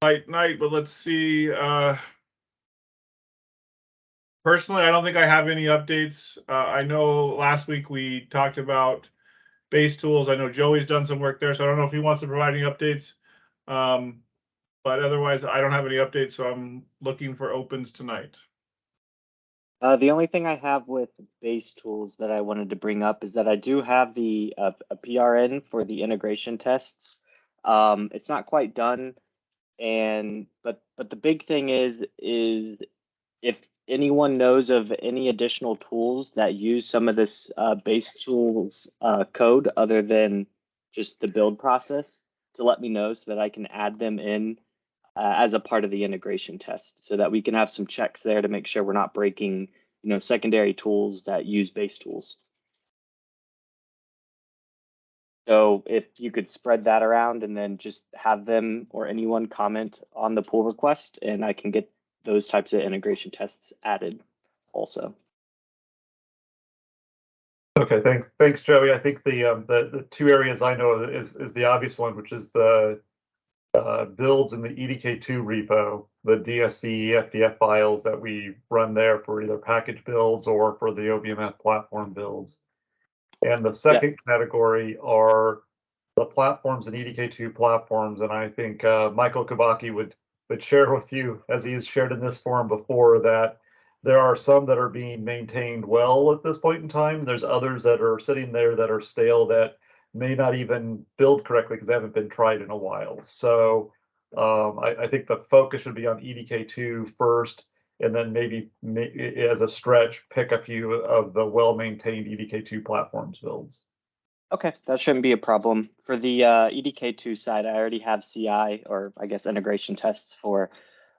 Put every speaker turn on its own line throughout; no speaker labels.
night, but let's see. Personally, I don't think I have any updates. I know last week we talked about Basetools. I know Joey's done some work there, so I don't know if he wants to provide any updates. But otherwise, I don't have any updates, so I'm looking for opens tonight.
The only thing I have with Basetools that I wanted to bring up is that I do have the a PRN for the integration tests. It's not quite done, but the big thing is if anyone knows of any additional tools that use some of this Basetools code other than just the build process, to let me know so that I can add them in as a part of the integration test, so that we can have some checks there to make sure we're not breaking, secondary tools that use Basetools. So if you could spread that around and then just have them or anyone comment on the pull request, and I can get those types of integration tests added also.
Okay, thanks, Joey. I think the two areas I know of is the obvious one, which is the builds in the EDK2 repo, the DSC FDF files that we run there for either package builds or for the OVMF platform builds. And the second category are the platforms and EDK2 platforms, and I think Michael Kubaki would share with you, as he has shared in this forum before, that there are some that are being maintained well at this point in time. There's others that are sitting there that are stale, that may not even build correctly because they haven't been tried in a while. So I think the focus should be on EDK2 first, and then maybe as a stretch, pick a few of the well-maintained EDK2 platforms builds.
Okay, that shouldn't be a problem. For the EDK2 side, I already have CI, or I guess integration tests for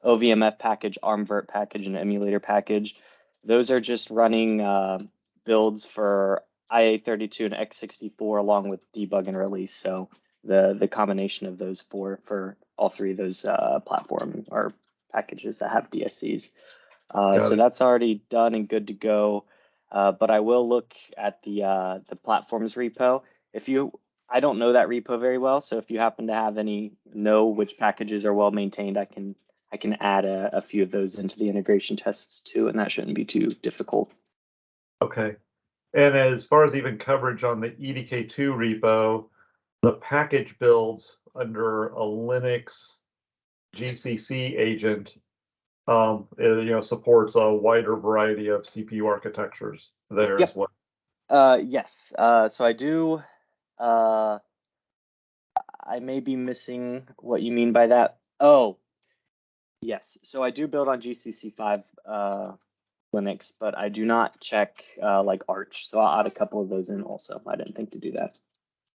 OVMF package, ARMvert package, and emulator package. Those are just running builds for IA32 and x64 along with debug and release. So the combination of those for all three of those platform or packages that have DSCs. So that's already done and good to go. But I will look at the platforms repo. I don't know that repo very well, so if you happen to know which packages are well maintained, I can add a few of those into the integration tests too, and that shouldn't be too difficult.
Okay. And as far as even coverage on the EDK2 repo, the package builds under a Linux GCC agent, supports a wider variety of CPU architectures there as well.
Yes. So I do. I may be missing what you mean by that. Oh, yes. So I do build on GCC5 Linux, but I do not check like Arch. So I'll add a couple of those in also. I didn't think to do that.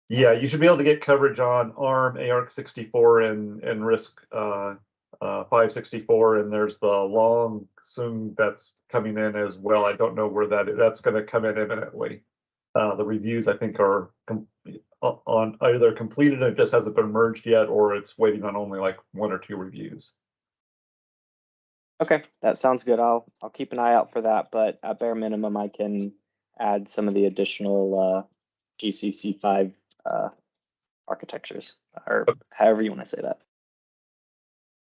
Yeah, you should be able to get coverage on ARM, ARC64, and RISC 564, and there's the long soon that's coming in as well. I don't know where that's going to come in imminently. The reviews, I think, are on either completed and it just hasn't been merged yet, or it's waiting on only like 1 or 2 reviews.
Okay, that sounds good. I'll keep an eye out for that, but at bare minimum, I can add some of the additional GCC5 architectures, or however you want to say that.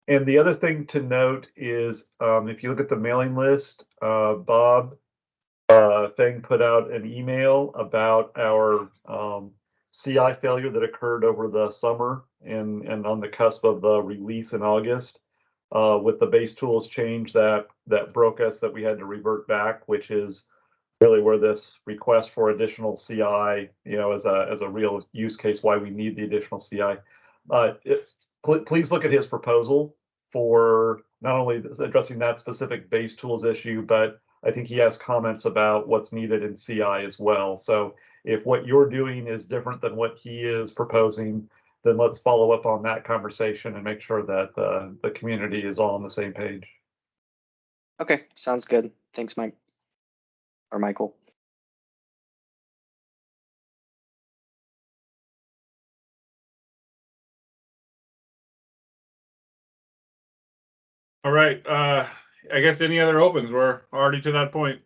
And the other thing to note is, if you look at the mailing list, Bob Feng put out an email about our CI failure that occurred over the summer and on the cusp of the release in August, with the Basetools change that broke us, that we had to revert back, which is really where this request for additional CI, as a real use case why we need the additional CI. Please look at his proposal for not only addressing that specific Basetools issue, but I think he has comments about what's needed in CI as well. So if what you're doing is different than what he is proposing, then let's follow up on that conversation and make sure that the community is all on the same page.
Okay, sounds good. Thanks, Mike. Or Michael.
All right. I guess any other opens? We're already to that point.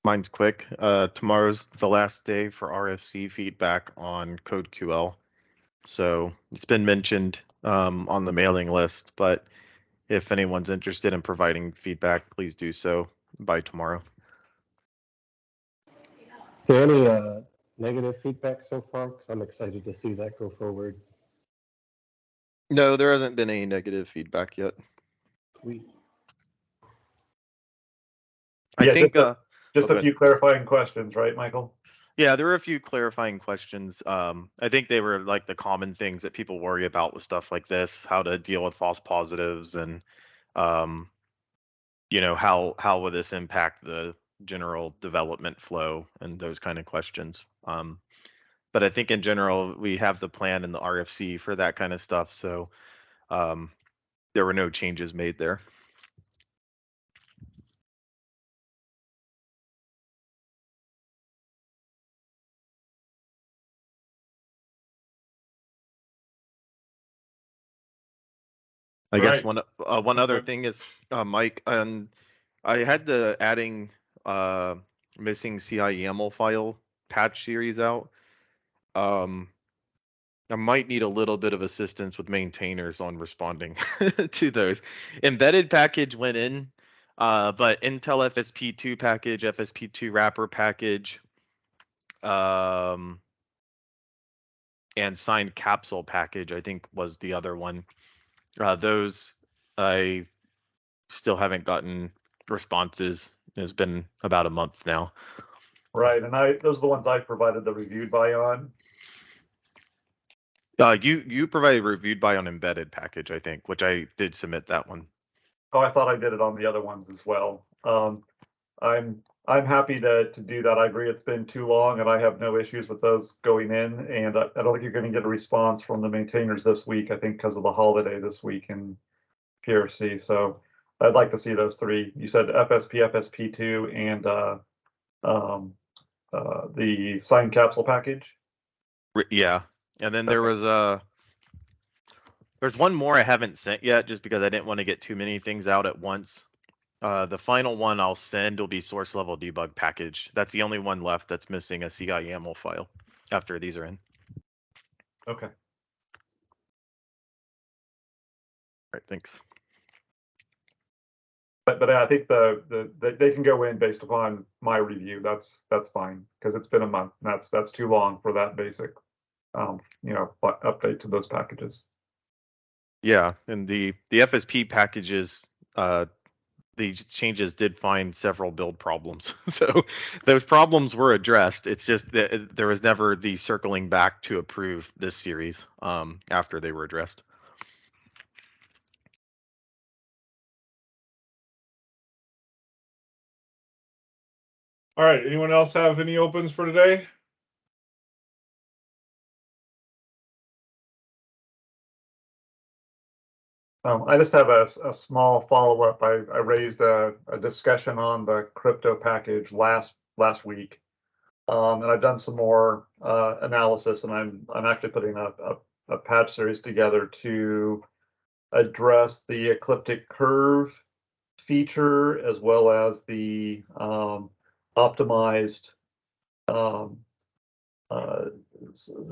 Mine's quick. Tomorrow's the last day for RFC feedback on code QL. So it's been mentioned on the mailing list, but if anyone's interested in providing feedback, please do so by tomorrow.
Is there any negative feedback so far? Because I'm excited to see that go forward.
No, there hasn't been any negative feedback yet.
Sweet.
I
Yeah,
think
just
go
a few clarifying questions, right, Michael?
yeah, there were a few clarifying questions. I think they were like the common things that people worry about with stuff like this, how to deal with false positives and you know, how will this impact the general development flow and those kind of questions. But I think in general, we have the plan in the RFC for that kind of stuff. So there were no changes made there. I guess
Right.
one other
Okay.
thing is, Mike, and I had the adding missing ci.yaml file patch series out. I might need a little bit of assistance with maintainers on responding to those. Embedded package went in, but Intel FSP2 package, FSP2 wrapper package, and signed capsule package, I think was the other one. Those I still haven't gotten responses. It's been about a month now.
Right, and those are the ones I provided the reviewed by on.
You provided reviewed by on embedded package, I think, which I did submit that one.
Oh, I thought I did it on the other ones as well. I'm happy to do that. I agree it's been too long, and I have no issues with those going in. And I don't think you're going to get a response from the maintainers this week. I think because of the holiday this week in PRC. So I'd like to see those three. You said FSP, FSP2, and the signed capsule package.
Yeah, and then there was there's one more I haven't sent yet, just because I didn't want to get too many things out at once. The final one I'll send will be source level debug package. That's the only one left that's missing a ci.yaml file after these are in.
Okay.
All right, thanks.
But I think they can go in based upon my review. That's fine because it's been a month. And that's too long for that basic, update to those packages.
Yeah, and the FSP packages, these changes did find several build problems. So those problems were addressed. It's just that there was never the circling back to approve this series after they were addressed.
All right. Anyone else have any opens for today?
I just have a small follow-up. I raised a discussion on the crypto package last week, and I've done some more analysis, and I'm actually putting a patch series together to address the ecliptic curve feature as well as the optimized.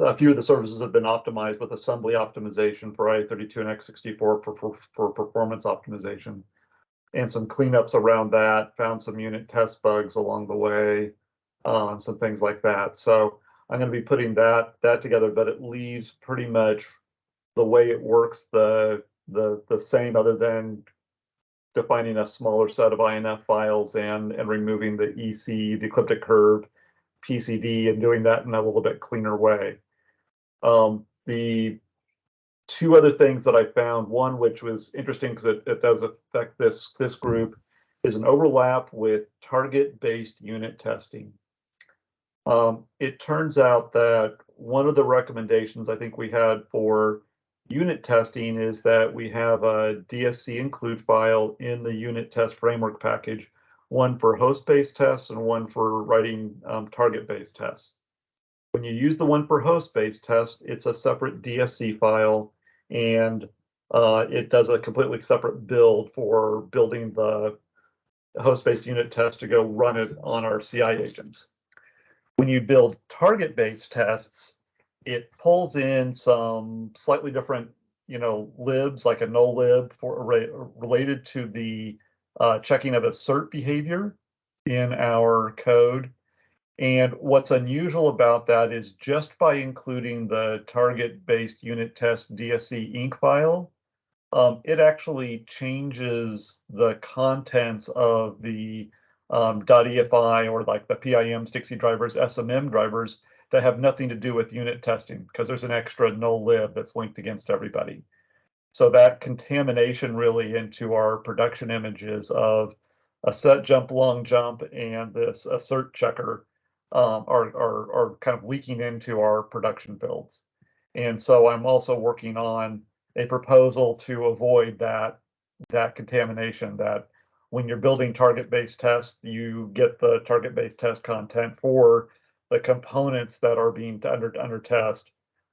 A few of the services have been optimized with assembly optimization for i32 and x64 for performance optimization, and some cleanups around that. Found some unit test bugs along the way, and some things like that. So I'm going to be putting that together, but it leaves pretty much the way it works the same, other than defining a smaller set of INF files and removing the EC, the ecliptic curve, PCD, and doing that in a little bit cleaner way. The two other things that I found, one which was interesting because it does affect this group, is an overlap with target-based unit testing. It turns out that one of the recommendations I think we had for unit testing is that we have a DSC include file in the unit test framework package, one for host-based tests and one for writing target-based tests. When you use the one for host-based test, it's a separate DSC file, and it does a completely separate build for building the host-based unit test to go run it on our CI agents. When you build target-based tests, it pulls in some slightly different, libs, like a null lib related to the checking of assert behavior in our code. And what's unusual about that is just by including the target-based unit test DSC Inc. file, it actually changes the contents of the .EFI or like the PIM Stixi drivers, SMM drivers that have nothing to do with unit testing because there's an extra null lib that's linked against everybody. So that contamination really into our production images of a set jump, long jump, and this assert checker are kind of leaking into our production builds. And so I'm also working on a proposal to avoid that contamination, that when you're building target-based tests, you get the target-based test content for the components that are being under test.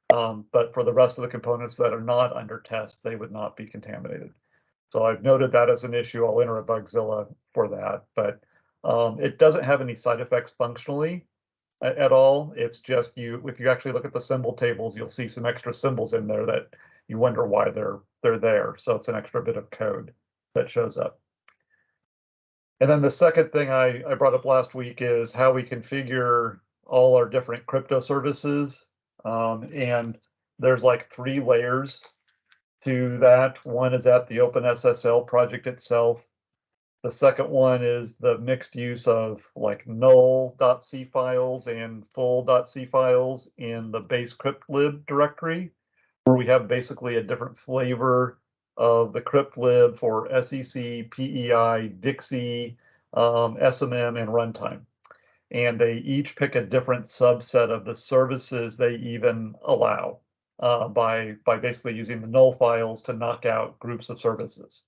But for the rest of the components that are not under test, they would not be contaminated. So I've noted that as an issue. I'll enter a Bugzilla for that, but it doesn't have any side effects functionally at all. It's just if you actually look at the symbol tables, you'll see some extra symbols in there that you wonder why they're there. So it's an extra bit of code that shows up. And then the second thing I brought up last week is how we configure all our different crypto services. And there's like 3 layers to that. One is at the openssl project itself. The second one is the mixed use of like null.c files and full.c files in the base cryptlib directory, where we have basically a different flavor of the cryptlib for SEC, PEI, Dixie, SMM, and runtime. And they each pick a different subset of the services they even allow by basically using the null files to knock out groups of services.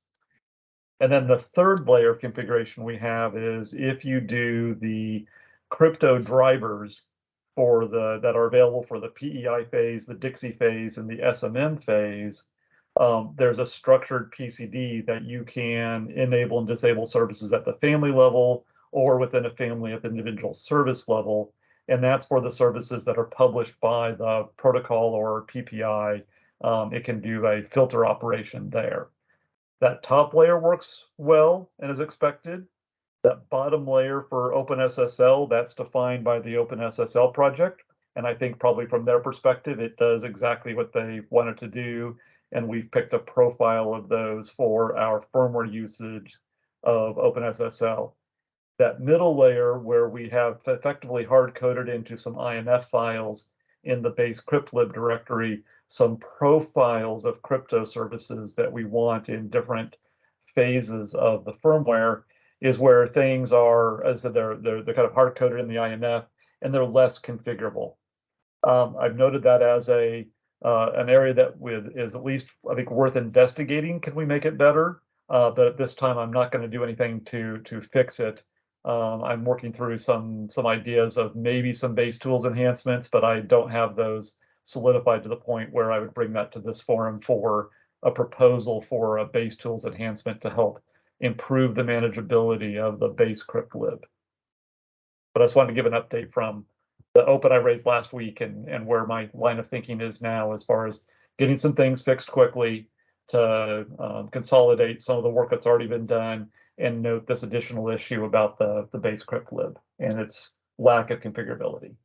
And then the third layer of configuration we have is if you do the crypto drivers that are available for the PEI phase, the Dixie phase, and the SMM phase, there's a structured PCD that you can enable and disable services at the family level or within a family at the individual service level. And that's for the services that are published by the protocol or PPI. It can do a filter operation there. That top layer works well and as expected. That bottom layer for openssl, that's defined by the openssl project. And I think probably from their perspective, it does exactly what they wanted to do. And we've picked a profile of those for our firmware usage of openssl. That middle layer where we have effectively hard-coded into some INF files in the base cryptlib directory, some profiles of crypto services that we want in different phases of the firmware, is where things are, as they're kind of hard-coded in the INF, and they're less configurable. I've noted that as an area that is at least, I think, worth investigating. Can we make it better? But at this time, I'm not going to do anything to fix it. I'm working through some ideas of maybe some Basetools enhancements, but I don't have those solidified to the point where I would bring that to this forum for a proposal for a Basetools enhancement to help improve the manageability of the base cryptlib. But I just wanted to give an update from the open I raised last week and where my line of thinking is now as far as getting some things fixed quickly to consolidate some of the work that's already been done and note this additional issue about the base cryptlib and its lack of configurability.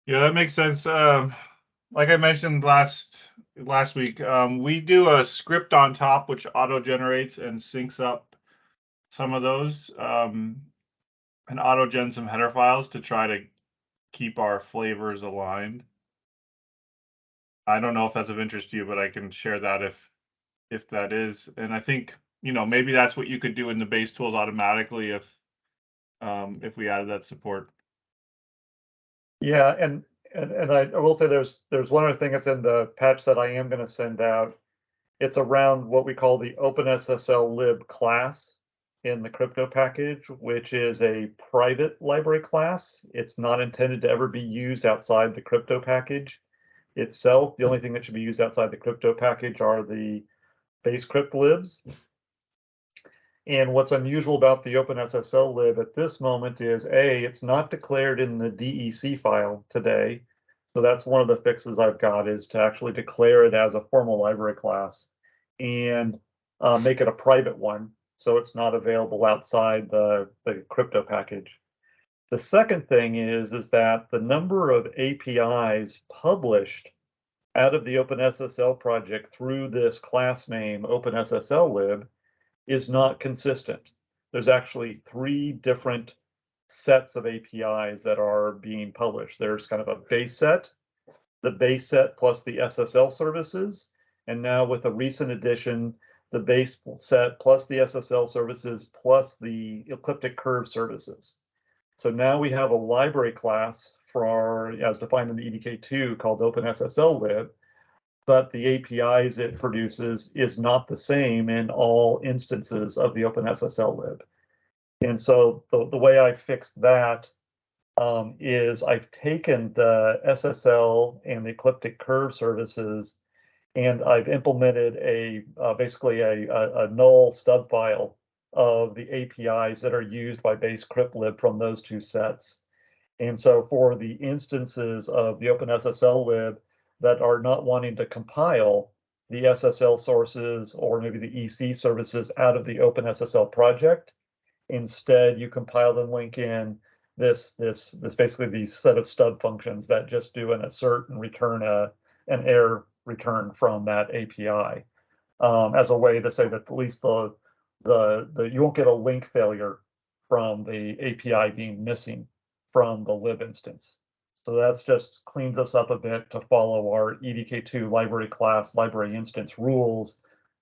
Yeah, that makes sense. Like I mentioned last week, we do a script on top which auto generates and syncs up some of those and auto gen some header files to try to keep our flavors aligned. I don't know if that's of interest to you, but I can share that if that is. And I think, maybe that's what you could do in the Basetools automatically if we added that support.
Yeah, and I will say there's one other thing that's in the patch that I am going to send out. It's around what we call the openssl lib class in the crypto package, which is a private library class. It's not intended to ever be used outside the crypto package itself. The only thing that should be used outside the crypto package are the base crypt libs. And what's unusual about the openssl lib at this moment is it's not declared in the DEC file today. So that's one of the fixes I've got, is to actually declare it as a formal library class and make it a private one, so it's not available outside the crypto package. The second thing is that the number of APIs published out of the openssl project through this class name openssl lib is not consistent. There's actually 3 different sets of APIs that are being published. There's kind of a base set, the base set plus the SSL services, and now with a recent addition, the base set plus the SSL services plus the ecliptic curve services. So now we have a library class for, as defined in the EDK2, called openssl lib, but the APIs it produces is not the same in all instances of the openssl lib. And so the way I fixed that is I've taken the SSL and the ecliptic curve services, and I've implemented basically a null stub file of the APIs that are used by base crypt lib from those 2 sets. And so for the instances of the openssl lib that are not wanting to compile the SSL sources or maybe the EC services out of the openssl project, instead you compile and link in this basically these set of stub functions that just do an assert and return an error return from that API, as a way to say that at least you won't get a link failure from the API being missing from the lib instance. So that's just cleans us up a bit to follow our EDK2 library class library instance rules,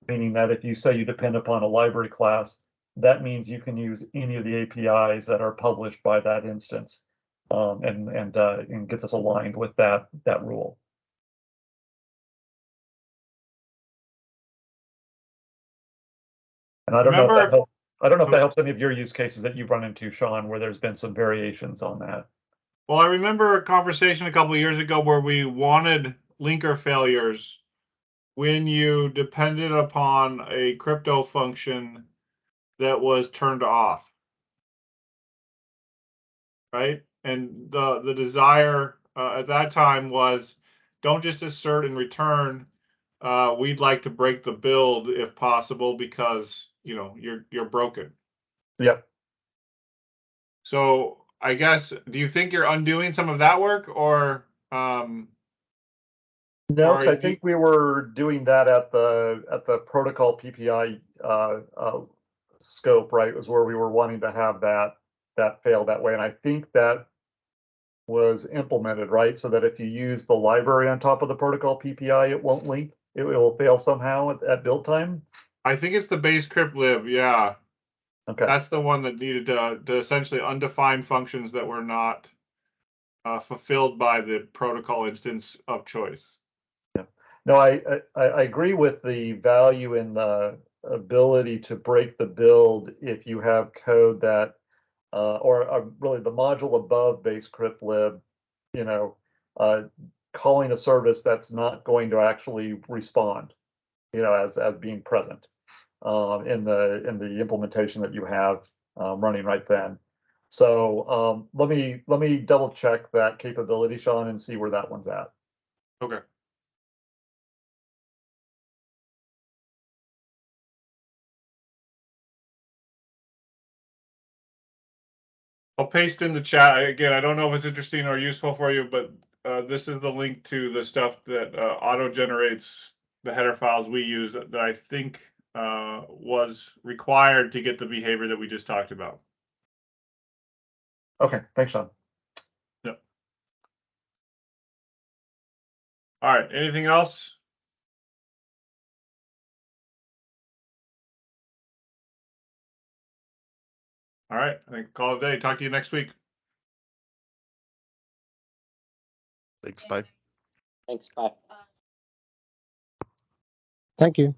meaning that if you say you depend upon a library class, that means you can use any of the APIs that are published by that instance, and gets us aligned with that rule. And I don't know if that helps. I don't know if that helps any of your use cases that you've run into, Sean, where there's been some variations on that.
Well, I remember a conversation a couple of years ago where we wanted linker failures when you depended upon a crypto function that was turned off, right? And the desire at that time was, don't just assert and return. We'd like to break the build if possible, because you're broken.
Yep.
So I guess, do you think you're undoing some of that work, or
no? Because I think we were doing that at the protocol PPI scope, right? Was where we were wanting to have that fail that way, and I think that was implemented, right? So that if you use the library on top of the protocol PPI, it won't link. It will fail somehow at build time.
I think it's the base crypt lib, yeah.
Okay.
That's the one that needed to essentially undefined functions that were not fulfilled by the protocol instance of choice.
Yeah. No, I agree with the value in the ability to break the build if you have code that, or really the module above base crypt lib, calling a service that's not going to actually respond, as being present in the implementation that you have running right then. So let me double check that capability, Sean, and see where that one's at.
Okay. I'll paste in the chat again. I don't know if it's interesting or useful for you, but this is the link to the stuff that auto generates the header files we use that I think was required to get the behavior that we just talked about.
Okay, thanks, Sean.
Yep. All right. Anything else? All right. I think call it a day. Talk to you next week.
Thanks, bye.
Thanks, bye.
Thank you.